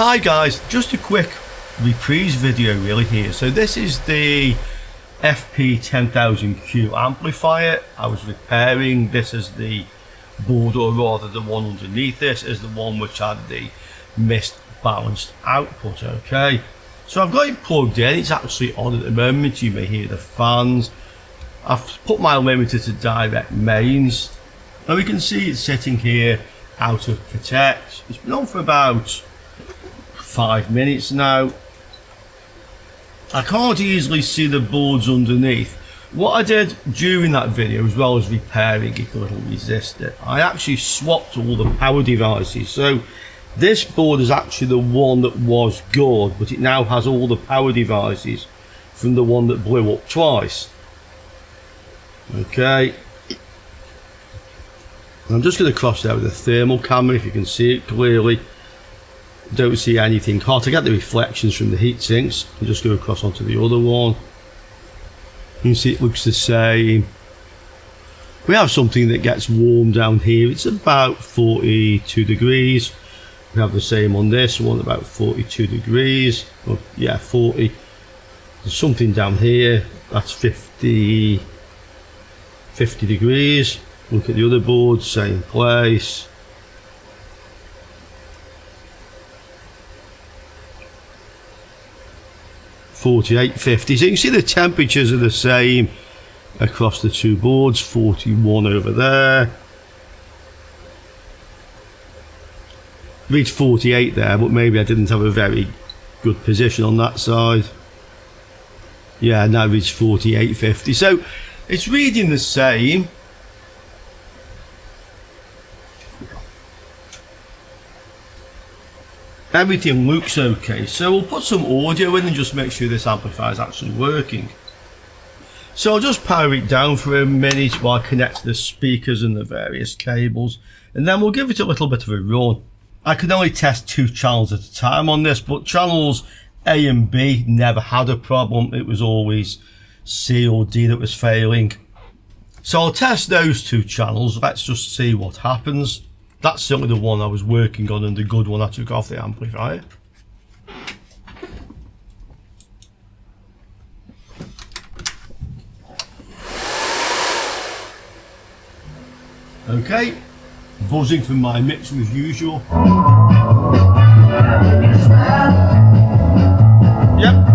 Hi guys, just a quick reprise video really here. So this is the FP10000Q amplifier I was repairing. This is the board, or rather the one underneath this is the one which had the misbalanced output. Okay, so I've got it plugged in, it's actually on at the moment. You may hear the fans. I've put my limiter to direct mains, and we can see it's sitting here out of protect. It's been on for about 5 minutes now. I can't easily see the boards underneath. What I did during that video, as well as repairing it, a little resistor, I actually swapped all the power devices. So this board is actually the one that was good, but it now has all the power devices from the one that blew up twice. Okay, I'm just going to cross there with a thermal camera if you can see it clearly. Don't see anything hot. I get the reflections from the heat sinks. I'll just go across onto the other one. You can see it looks the same. We have something that gets warm down here. It's about 42 degrees. We have the same on this one, about 42 degrees. Oh, yeah, 40. There's something down here that's 50 degrees. Look at the other board, same place. $48, $50. So you can see the temperatures are the same across the two boards. 41 over there. Reached 48 there, but maybe I didn't have a very good position on that side. Yeah, now reached 48, 50. So it's reading the same. Everything looks okay, so we'll put some audio in and just make sure this amplifier is actually working. So I'll just power it down for a minute while I connect the speakers and the various cables, and then we'll give it a little bit of a run. I can only test 2 channels at a time on this, but channels A and B never had a problem. It was always C or D that was failing. So I'll test those 2 channels. Let's just see what happens. That's certainly the one I was working on and the good one I took off the amplifier. Okay, buzzing from my mixer as usual. Yep.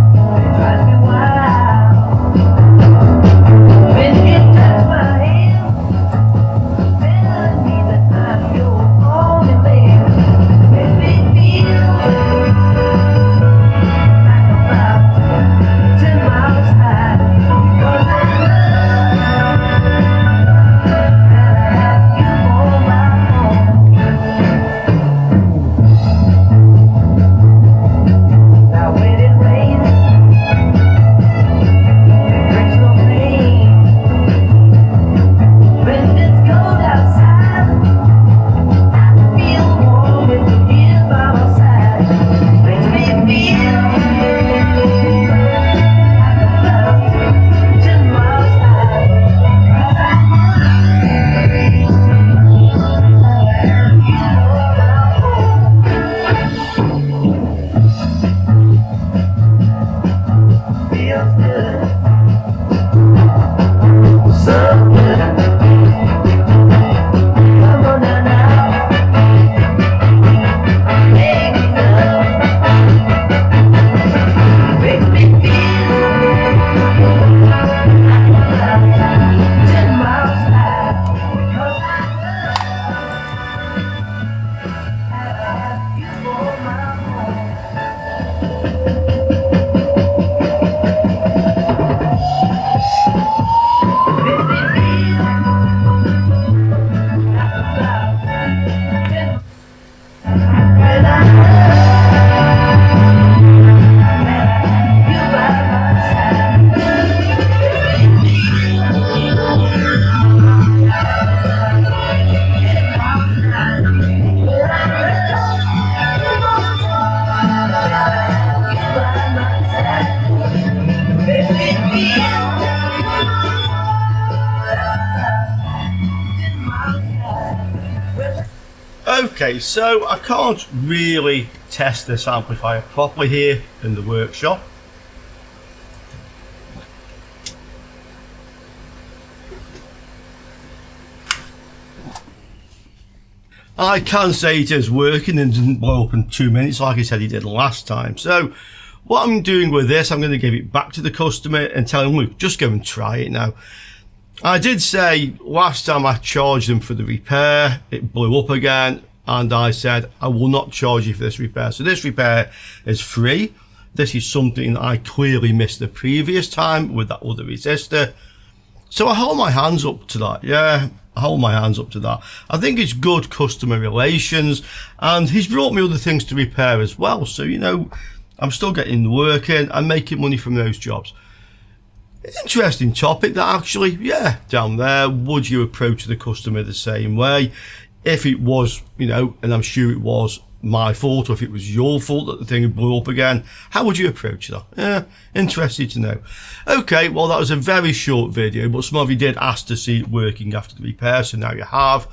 Okay, so I can't really test this amplifier properly here in the workshop. I can say it is working and didn't blow up in 2 minutes like I said he did last time. So what I'm doing with this, I'm going to give it back to the customer and tell him, look, just go and try it now. I did say last time I charged them for the repair, it blew up again, and I said I will not charge you for this repair. So this repair is free. This is something I clearly missed the previous time with that other resistor. So I hold my hands up to that, yeah. I hold my hands up to that. I think it's good customer relations, and he's brought me other things to repair as well. So, you know, I'm still getting the work in and making money from those jobs. Interesting topic that actually, yeah, down there. Would you approach the customer the same way? If it was, you know, and I'm sure it was my fault, or if it was your fault that the thing blew up again, how would you approach that? Yeah, interested to know. Okay, well, that was a very short video, but some of you did ask to see it working after the repair, so now you have.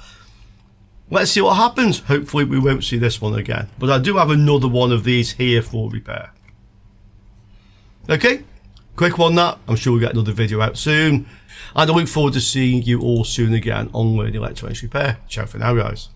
Let's see what happens. Hopefully we won't see this one again, but I do have another one of these here for repair. Okay, quick one that. I'm sure we'll get another video out soon, and I look forward to seeing you all soon again on Learning Electronics Repair. Ciao for now, guys.